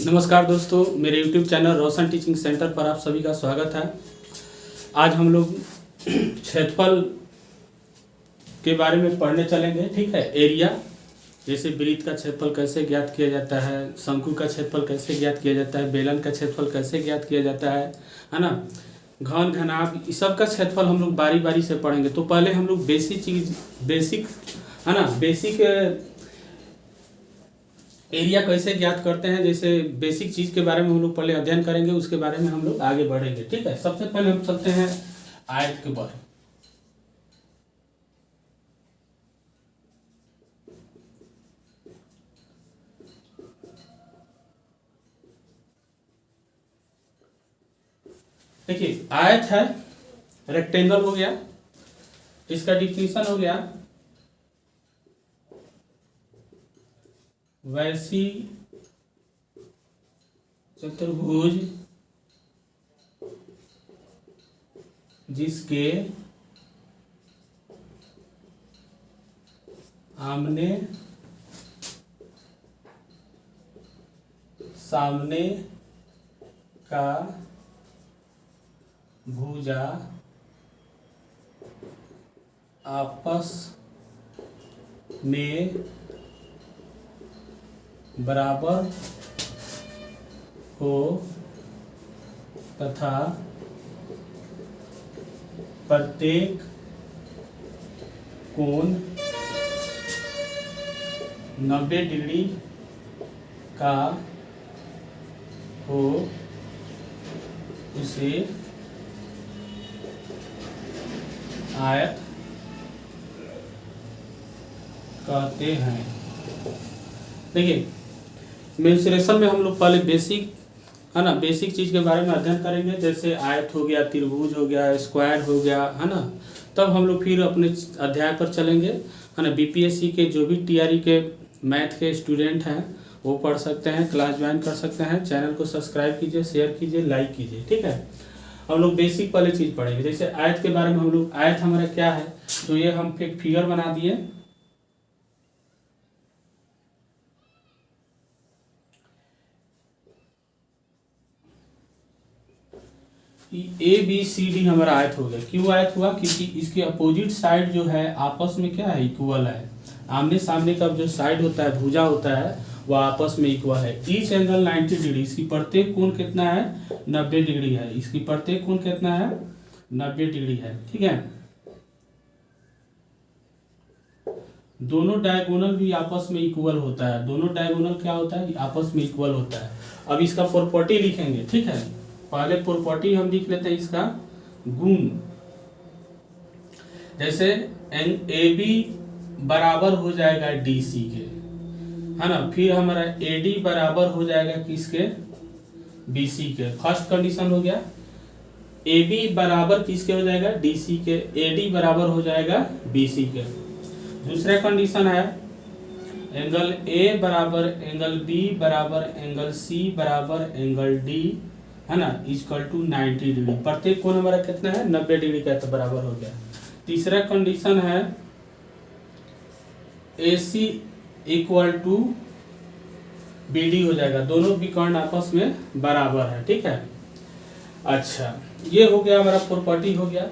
नमस्कार दोस्तों, मेरे YouTube चैनल रोशन टीचिंग सेंटर पर आप सभी का स्वागत है। आज हम लोग क्षेत्रफल के बारे में पढ़ने चलेंगे। ठीक है, एरिया, जैसे वृत्त का क्षेत्रफल कैसे ज्ञात किया जाता है, शंकु का क्षेत्रफल कैसे ज्ञात किया जाता है, बेलन का क्षेत्रफल कैसे ज्ञात किया जाता है ना, घन घनाभ, इस सब का क्षेत्रफल हम लोग बारी बारी से पढ़ेंगे। तो पहले हम लोग बेसिक एरिया कैसे ज्ञात करते हैं, जैसे बेसिक चीज़ के बारे में हम लोग पहले अध्ययन करेंगे, उसके बारे में हम लोग आगे बढ़ेंगे। ठीक है, सबसे पहले हम चलते हैं आयत के बारे में। देखिए, आयत है, रेक्टेंगल हो गया, इसका डिफिनीशन हो गया वैसी चतुर्भुज जिसके आमने सामने का भुजा आपस में बराबर हो तथा प्रत्येक कोण 90 डिग्री का हो, उसे आयत कहते हैं। देखिए, मेंसुरेशन में हम लोग पहले बेसिक है ना, बेसिक चीज़ के बारे में अध्ययन करेंगे, जैसे आयत हो गया, त्रिभुज हो गया, स्क्वायर हो गया, है ना। तब हम लोग फिर अपने अध्याय पर चलेंगे, है ना। बीपीएससी के जो भी टीआरई के मैथ के स्टूडेंट हैं वो पढ़ सकते हैं, क्लास ज्वाइन कर सकते हैं। चैनल को सब्सक्राइब कीजिए, शेयर कीजिए, लाइक कीजिए। ठीक है, हम लोग बेसिक पहले चीज़ पढ़ेंगे। जैसे आयत के बारे में हम लोग, आयत हमारा क्या है, तो ये हम एक फिगर बना दिए। ए बी सी डी हमारा आयत हो गया। क्यों आयत हुआ? क्योंकि इसके अपोजिट साइड जो है आपस में क्या है, इक्वल है। आमने सामने का जो साइड होता है, भुजा होता है, वह आपस में इक्वल है। ईच एंगल 90 डिग्री, इसकी प्रत्येक कोण कितना है, 90 डिग्री है। इसकी प्रत्येक कोण कितना है, 90 डिग्री है। ठीक है, दोनों डायगोनल भी आपस में इक्वल होता है। दोनों डायगोनल क्या होता है, आपस में इक्वल होता है। अब इसका प्रॉपर्टी लिखेंगे। ठीक है, पहले प्रॉपर्टी हम लिख लेते हैं इसका गुण। जैसे ए बी बराबर हो जाएगा डी सी के, है ना। फिर हमारा ए डी बराबर हो जाएगा किसके, बी सी के। फर्स्ट कंडीशन हो गया, ए बी बराबर किसके हो जाएगा, डी सी के। ए डी बराबर हो जाएगा बी सी के। दूसरा कंडीशन है एंगल ए बराबर एंगल बी बराबर एंगल सी बराबर एंगल डी, है ना, इक्वल टू 90 डिग्री। प्रत्येक कोण हमारा कितना है, 90 डिग्री का, तो बराबर हो गया। तीसरा कंडीशन है ए सी इक्वल टू बी डी हो जाएगा। दोनों विकर्ण आपस में बराबर है। ठीक है, अच्छा, ये हो गया हमारा प्रॉपर्टी हो गया।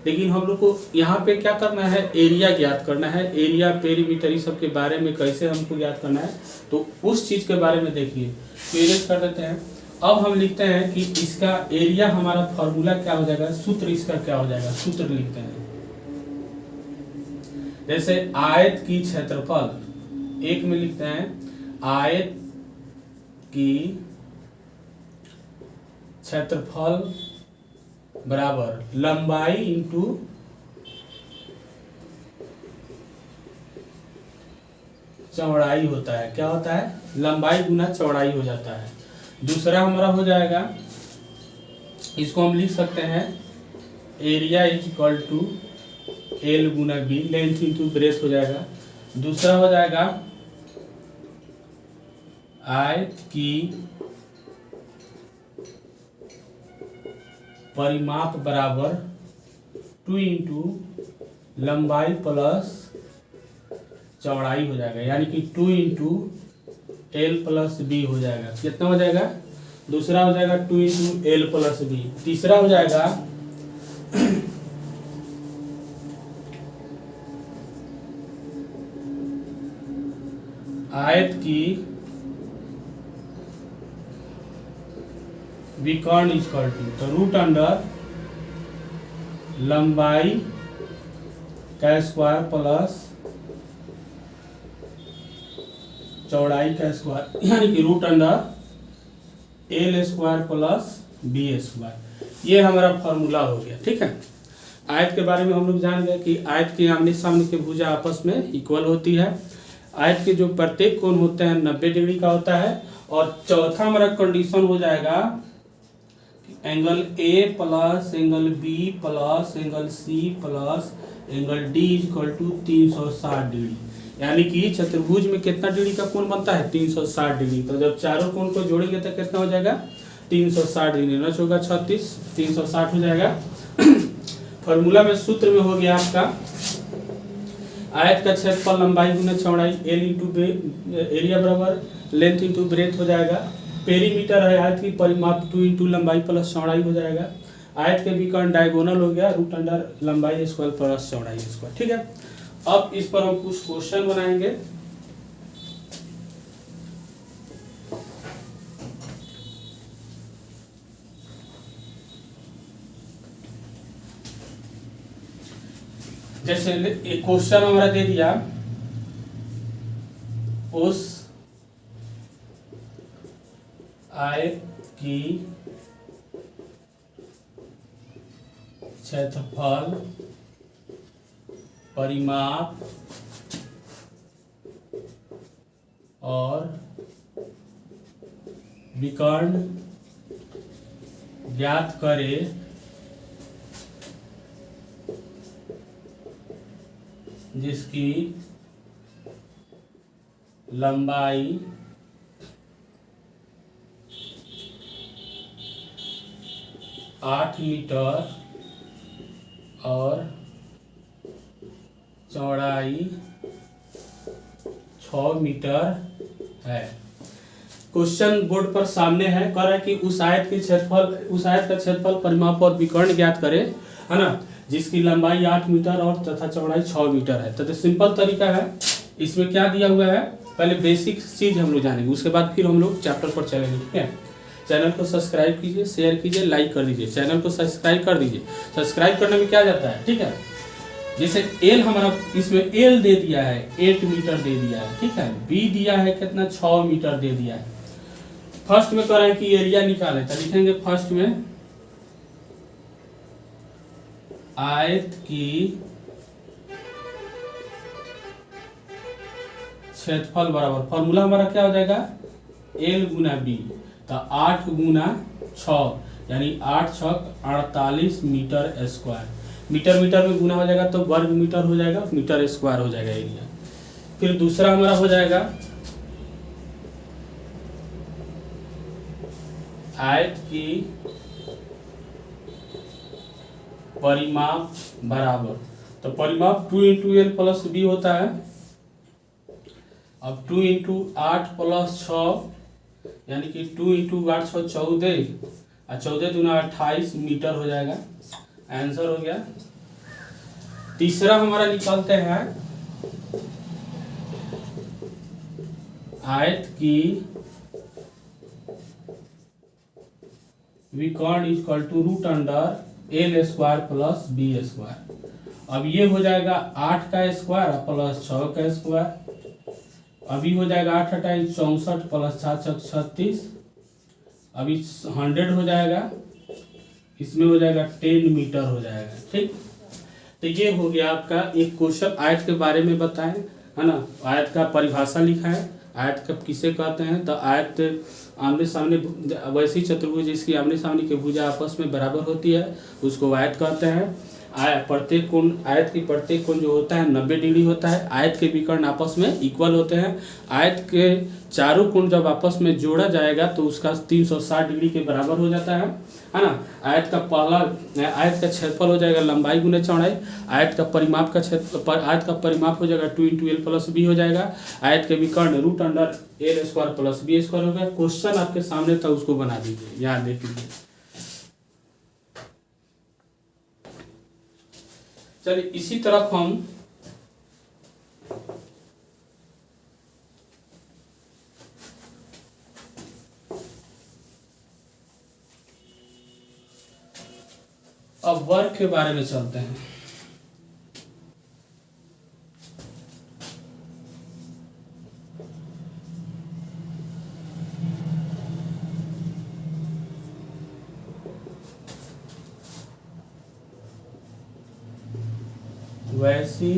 लेकिन हम लोग को यहाँ पे क्या करना है, एरिया ज्ञात करना है। एरिया, पेरीमीटर, इस सब के बारे में कैसे हमको ज्ञात करना है, तो उस चीज़ के बारे में देखिए। तो इरेज कर देते हैं। अब हम लिखते हैं कि इसका एरिया, हमारा फॉर्मूला क्या हो जाएगा, सूत्र इसका क्या हो जाएगा, सूत्र लिखते हैं। जैसे आयत की क्षेत्रफल, एक में लिखते हैं आयत की क्षेत्रफल बराबर लंबाई इंटू चौड़ाई होता है। क्या होता है, लंबाई गुना चौड़ाई हो जाता है। दूसरा हमारा हो जाएगा, इसको हम लिख सकते हैं area is equal to L गुना बी, लेंथ इंटू ब्रेथ हो जाएगा। दूसरा हो जाएगा आयत की परिमाप बराबर 2 इंटू लंबाई प्लस चौड़ाई हो जाएगा, यानी कि 2 इंटू एल प्लस बी हो जाएगा। कितना हो जाएगा? दूसरा हो जाएगा 2 इंटू एल प्लस बी। तीसरा हो जाएगा आयत की विकर्ण इक्वल टू, तो रूट अंडर लंबाई का स्क्वायर प्लस चौड़ाई का स्क्वायर, यानी कि root under L square plus B square. ये हमारा फॉर्मूला हो गया। ठीक है, आयत के बारे में हम लोग जान गए कि आयत के आमने सामने के भुजा आपस में इक्वल होती है। आयत के जो प्रत्येक कोण होते हैं 90 डिग्री का होता है। और चौथा हमारा कंडीशन हो जाएगा angle A plus angle B plus angle C plus angle D equal to 360 degree. यानी कि चतुर्भुज में कितना डिग्री का कोण बनता है? 360 डिग्री। तो जब चारों कोण को जोड़ेंगे तो कितना हो जाएगा? 360 डिग्री। 9 होगा 36, 360 हो जाएगा। फॉर्मूला में सूत्र में हो गया आपका आयत का क्षेत्रफल लंबाई गुना चौड़ाई, एल इंटू एरिया बराबर लेंथ इंटू ब्रेथ हो जाएगा। पेरीमीटर है आयत की परिमाप 2 इंटू लंबाई प्लस चौड़ाई हो जाएगा। आयत के विकर्ण डायगोनल हो गया रूट अंडर लंबाई स्क्वायर प्लस चौड़ाई स्क्वायर। ठीक है, अब इस पर हम कुछ क्वेश्चन बनाएंगे। जैसे एक क्वेश्चन हमारा दे दिया, उस आयत की क्षेत्रफल परिमाप और विकर्ण ज्ञात करे जिसकी लंबाई 8 मीटर और चौड़ाई 6 मीटर है। क्वेश्चन बोर्ड पर सामने है, कह रहा है कि उस आयत का क्षेत्रफल परिमाप और विकर्ण ज्ञात करे, है ना, जिसकी लंबाई 8 मीटर और तथा चौड़ाई 6 मीटर है। तो सिंपल तरीका है। इसमें क्या दिया हुआ है, पहले बेसिक चीज हम लोग जानेंगे, उसके बाद फिर हम लोग चैप्टर पर चलेंगे। ठीक है, चैनल को सब्सक्राइब कीजिए, शेयर कीजिए, लाइक कर दीजिए, चैनल को सब्सक्राइब कर दीजिए। सब्सक्राइब करने में क्या जाता है? ठीक है, जैसे एल हमारा इसमें एल दे दिया है 8 मीटर दे दिया है। ठीक है, बी दिया है कितना? 6 मीटर दे दिया है। फर्स्ट में कह रहे हैं कि एरिया निकाले, तो लिखेंगे फर्स्ट में आयत की क्षेत्रफल बराबर, फॉर्मूला हमारा क्या हो जाएगा? एल गुना बी। तो 8 गुना 6 यानी 8 छक 48 मीटर स्क्वायर। मीटर मीटर में गुना हो जाएगा तो वर्ग मीटर हो जाएगा, मीटर स्क्वायर हो जाएगा एरिया। फिर दूसरा हमारा हो जाएगा आयत की परिमाप बराबर, तो परिमाप 2 इंटू एल प्लस बी होता है। अब 2 इंटू 8 प्लस 6 यानी कि 2 इंटू 8 6 14 और 14 दूना 28 मीटर हो जाएगा। आंसर हो गया। तीसरा हमारा निकालते हैं आयत की विकर्ण equal to root under L square plus B square. अब ये हो जाएगा 8 का स्क्वायर प्लस 6 का स्क्वायर। अभी हो जाएगा 8 28 64 प्लस 7 36। अभी 100 हो जाएगा, इसमें हो जाएगा 10 मीटर हो जाएगा। ठीक, तो ये हो गया आपका एक क्वेश्चन आयत के बारे में बताएं, है ना। आयत का परिभाषा लिखा है, आयत कब किसे कहते हैं? तो आयत आमने सामने वैसी चतुर्भुज जिसकी आमने सामने की भुजा आपस में बराबर होती है उसको आयत कहते हैं। प्रत्येक कोण, आयत की प्रत्येक कोण जो होता है 90 डिग्री होता है। आयत के विकर्ण आपस में इक्वल होते हैं। आयत के चारों कोण जब आपस में जोड़ा जाएगा तो उसका 360 डिग्री के बराबर हो जाता है ना। आयत का क्षेत्रफल हो जाएगा लंबाई गुने चौड़ाई। आयत का परिमाप हो जाएगा 2 × l + b हो जाएगा। आयत के विकर्ण √√l² + b² हो गया। क्वेश्चन आपके सामने था, उसको बना दीजिए, यहाँ देख लीजिए। चलिए इसी तरफ हम अब वर्ग के बारे में चलते हैं। वैसी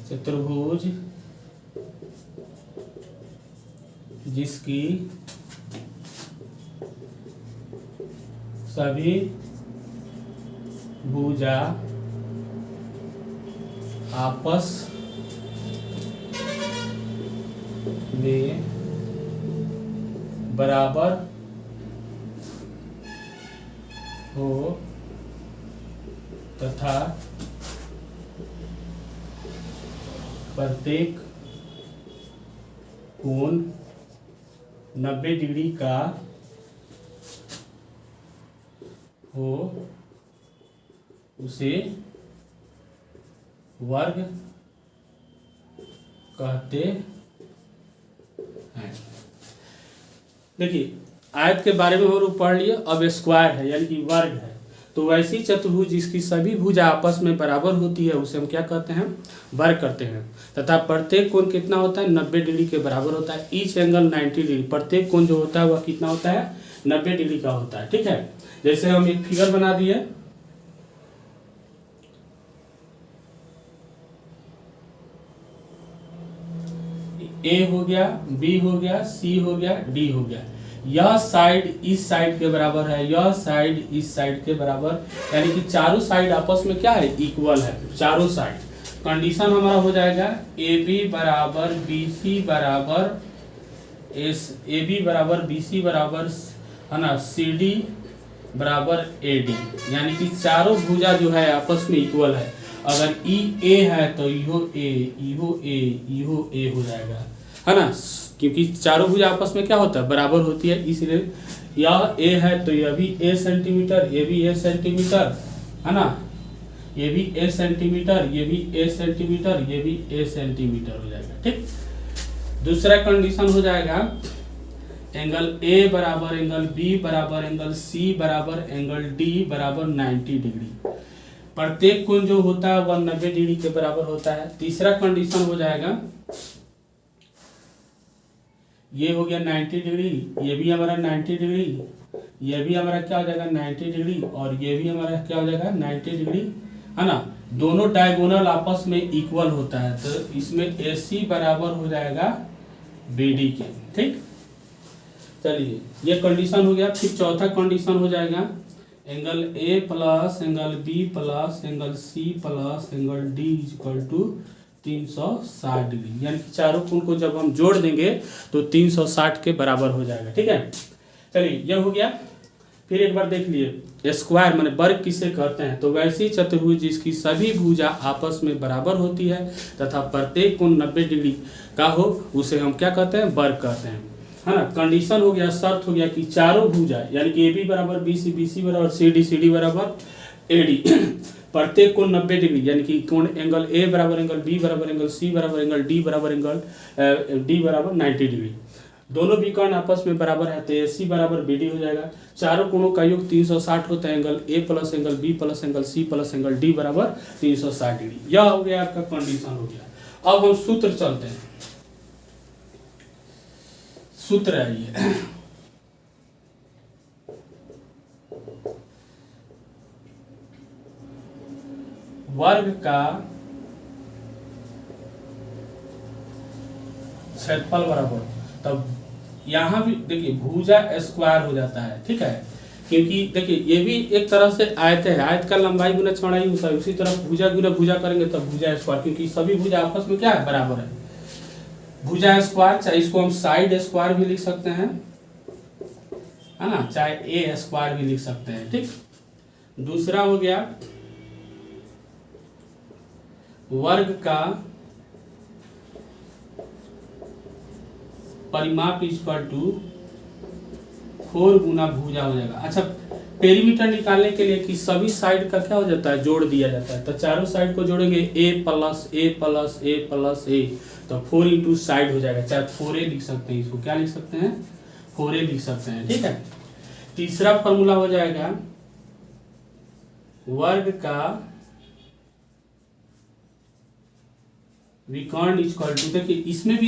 चतुर्भुज जिसकी सभी भुजा आपस में बराबर हो तथा प्रत्येक कोण 90 डिग्री का हो, उसे वर्ग कहते हैं। देखिए आयत के बारे में हम लोग पढ़ लिए। अब स्क्वायर है यानी कि वर्ग है। तो वैसी चतुर्भुज जिसकी सभी भुजा आपस में बराबर होती है उसे हम क्या कहते हैं, वर्ग करते हैं। तथा प्रत्येक कोण कितना होता है, 90 डिग्री के बराबर होता है। ईच एंगल 90 डिग्री, प्रत्येक कोण जो होता है वह कितना होता है, 90 डिग्री का होता है। ठीक है, जैसे हम एक फिगर बना दिए, ए हो गया, बी हो गया, सी हो गया, डी हो गया। यह साइड इस साइड के बराबर है, यह साइड इस साइड के बराबर, यानी कि चारों साइड आपस में क्या है, इक्वल है चारों साइड। कंडीशन हमारा हो जाएगा ए बी बराबर बी सी बराबर है ना, सी डी बराबर ए डी, यानी कि चारों भुजा जो है आपस में इक्वल है। अगर ई ए है तो इहो ए, इहो ए, इहो ए हो जाएगा, है ना, क्योंकि चारों भुजा आपस में क्या होता है, बराबर होती है। इसलिए यह ए है तो यह भी ए सेंटीमीटर, ये भी ए सेंटीमीटर, है ना, ये भी ए सेंटीमीटर, ये भी ए सेंटीमीटर, ये भी ए सेंटीमीटर हो जाएगा। ठीक, दूसरा कंडीशन हो जाएगा एंगल ए बराबर एंगल बी बराबर एंगल सी बराबर एंगल डी बराबर 90 डिग्री। प्रत्येक कोण जो होता है वह 90 डिग्री के बराबर होता है। तीसरा कंडीशन हो जाएगा, ये हो गया 90 डिग्री, ये भी हमारा 90 डिग्री, ये भी हमारा क्या हो जाएगा 90 डिग्री, और ये भी हमारा क्या हो जाएगा 90 डिग्री, है ना। दोनों डायगोनल आपस में इक्वल होता है, तो इसमें AC बराबर हो जाएगा BD के। ठीक, चलिए ये कंडीशन हो गया। फिर चौथा कंडीशन हो जाएगा angle A plus angle B plus angle C plus angle D equal to 360 degree, यानी कि चारों कोण को जब हम जोड़ देंगे तो 360 के बराबर हो जाएगा। ठीक है, चलिए यह हो गया। फिर एक बार देख लिए, स्क्वायर माने वर्ग किसे कहते हैं, तो वैसी चतुर्भुज जिसकी सभी भुजा आपस में बराबर होती है तथा प्रत्येक कोण 90 डिग्री का हो उसे हम क्या कहते हैं, वर्ग कहते हैं, है ना। कंडीशन हो गया, शर्त हो गया कि चारों भुजा यानी कि ए बी बराबर बी सी, बी सी बराबर सी डी, सी डी बराबर ए डी, प्रत्येक कोण 90 डिग्री, यानी कि कोण एंगल ए बराबर एंगल बी बराबर एंगल सी बराबर एंगल डी बराबर एंगल डी बराबर 90 डिग्री, दोनों विकर्ण आपस में बराबर है तो AC बराबर BD हो जाएगा। चारों कोणों का योग 360 होता है, angle A plus angle B plus angle C plus angle D बराबर 360 डिग्री। यह हो गया आपका कंडीशन हो गया। अब हम सूत्र चलते हैं। सूत्र है ये, वर्ग का क्षेत्रफल बराबर, तब यहां भी देखिए भुजा स्क्वायर हो जाता है। ठीक है, क्योंकि देखिए ये भी एक तरह से आयत है, आयत का लंबाई गुना चौड़ाई होता है, उसी तरह भुजा गुना भुजा करेंगे तब भुजा स्क्वायर, क्योंकि सभी भुजा आपस में क्या है, बराबर है। भुजा स्क्वायर, चाहे इसको हम साइड स्क्वायर भी लिख सकते हैं, है ना, चाहे ए स्क्वायर भी लिख सकते हैं, ठीक। दूसरा हो गया वर्ग का परिमाप इक्वल टू 4 गुना भुजा हो जाएगा। अच्छा, पेरीमीटर निकालने के लिए कि सभी साइड का क्या हो जाता है, जोड़ दिया जाता है, तो चारों साइड को जोड़ेंगे a plus A plus A plus A, तो 4 इंटू साइड हो जाएगा, चाहे 4a लिख सकते हैं, इसको क्या लिख सकते हैं, 4a लिख सकते हैं, ठीक है। तीसरा फॉर्मूला हो जाएगा वर्ग का विकर्ण इक्वल टू, देखिए इसमें भी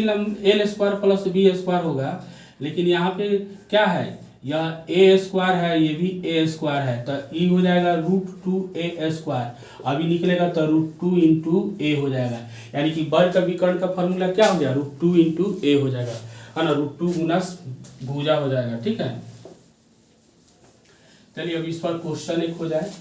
L square plus B square होगा, लेकिन यहाँ पे क्या है, यह ए स्क्वायर है, ये भी ए स्क्वायर है, तो ई हो जाएगा √2a स्क्वायर, अभी निकलेगा तो √2 इंटू ए हो जाएगा, यानी कि वर्ग का विकर्ण का फॉर्मूला क्या हो गया, √2 इंटू ए हो जाएगा, है ना, √2 गुना भुजा हो जाएगा, ठीक है। चलिए अब इस पर क्वेश्चन एक हो जाए।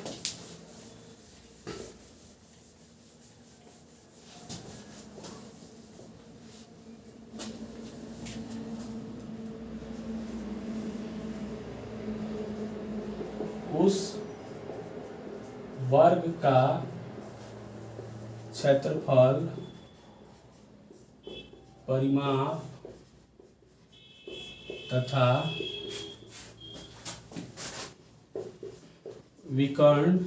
उस वर्ग का क्षेत्रफल परिमाप तथा विकर्ण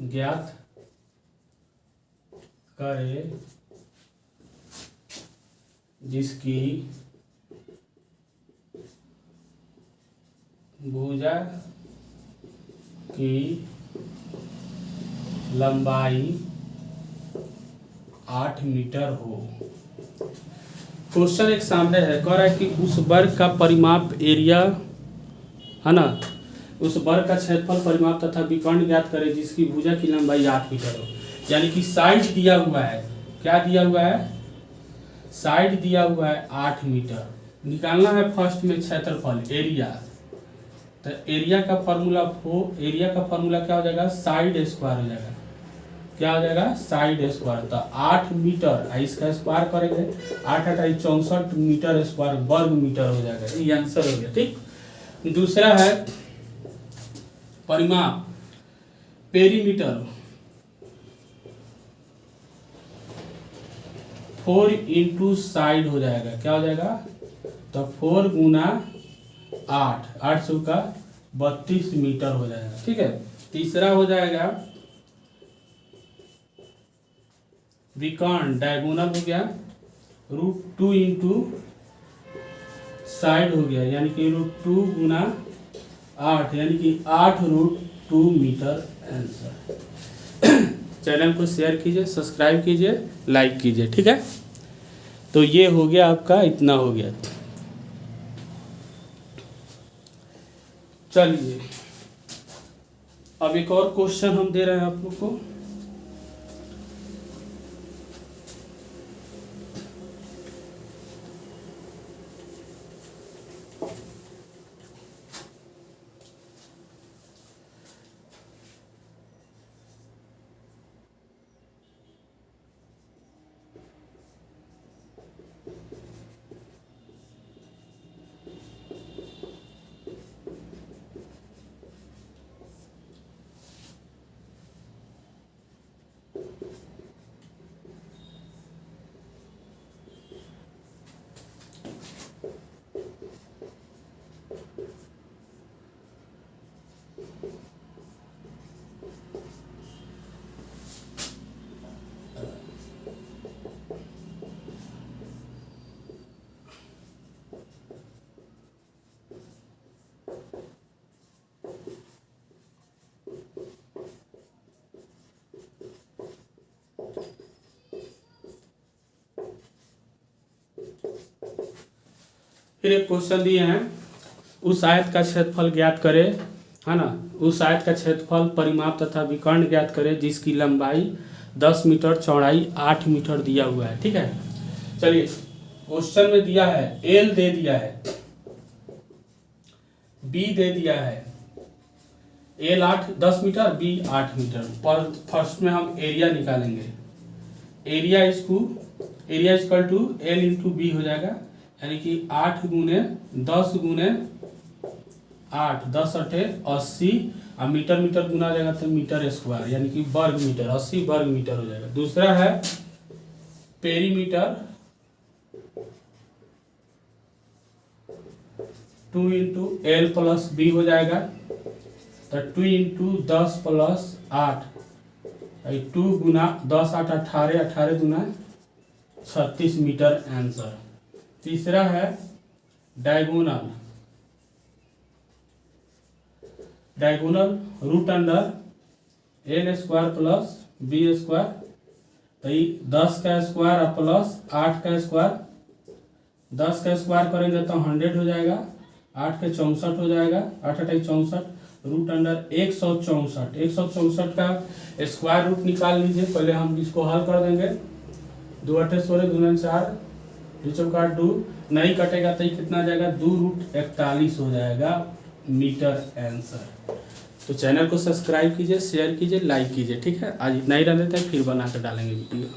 ज्ञात करे जिसकी भुजा की लंबाई 8 मीटर हो। क्वेश्चन एक सामने है, कह रहा है कि उस वर्ग का परिमाप एरिया, है ना, उस वर्ग का क्षेत्रफल परिमाप तथा विकर्ण ज्ञात करें जिसकी भुजा की लंबाई 8 मीटर हो। यानी कि साइड दिया हुआ है, क्या दिया हुआ है, साइड दिया हुआ है 8 मीटर, निकालना है फर्स्ट में क्षेत्रफल एरिया, तो एरिया का फॉर्मूला क्या हो जाएगा, साइड स्क्वायर हो जाएगा, क्या हो जाएगा, साइड स्क्वायर, तो 8 मीटर, इसका स्क्वायर करेंगे 8 8 64 मीटर स्क्वायर वर्ग मीटर हो जाएगा, ये आंसर हो गया, ठीक। दूसरा है परिमाप पेरीमीटर 4 इंटू साइड हो जाएगा, क्या हो जाएगा, तो 4 गुना 8 सौ का 32 मीटर हो जाएगा, ठीक है। तीसरा हो जाएगा विकर्ण डायगोनल हो गया, √2 इंटू साइड हो गया, यानी कि √2 गुना 8, यानी कि 8√2 मीटर आंसर। चैनल को शेयर कीजिए, सब्सक्राइब कीजिए, लाइक कीजिए, ठीक है। तो ये हो गया आपका, इतना हो गया। चलिए अब एक और क्वेश्चन हम दे रहे हैं आप लोग को। फिर एक क्वेश्चन दिए हैं, उस आयत का क्षेत्रफल ज्ञात करें, है ना, उस आयत का क्षेत्रफल परिमाप तथा विकर्ण ज्ञात करें जिसकी लंबाई 10 मीटर, चौड़ाई 8 मीटर दिया हुआ है, ठीक है। चलिए क्वेश्चन में दिया है एल दे दिया है, बी दे दिया है, एल 10 मीटर, बी 8 मीटर। पर फर्स्ट में हम एरिया निकालेंगे। Area equal to L into B हो जाएगा, यानी कि 8 गुने 10 गुने 8, 10 अठे 80, और मीटर मीटर गुना जाएगा तो मीटर स्क्वायर, यानी कि वर्ग मीटर, 80 वर्ग मीटर हो जाएगा। दूसरा है perimeter, 2 into L plus B हो जाएगा, तो 2 इंटू 10 प्लस 8, 2 गुना 10 8 18, 18 गुना 36 मीटर आंसर। तीसरा है diagonal, root under L square plus B square, तो 10 का स्क्वायर प्लस 8 का स्क्वायर, 10 का स्क्वायर करेंगे तो 100 हो जाएगा, 8 के 64 हो जाएगा, 8 8 64, रूट अंडर 164 का स्क्वायर रूट निकाल लीजिए। पहले हम इसको हल कर देंगे। 2 8 16 2 4, 2 चौका 2, नहीं कटेगा तो कितना जाएगा, 2 रूट 41 हो जाएगा मीटर आंसर। तो चैनल को सब्सक्राइब कीजिए, शेयर कीजिए, लाइक कीजिए, ठीक है। आज इतना ही रहने तक, फिर बना कर डालेंगे वीडियो।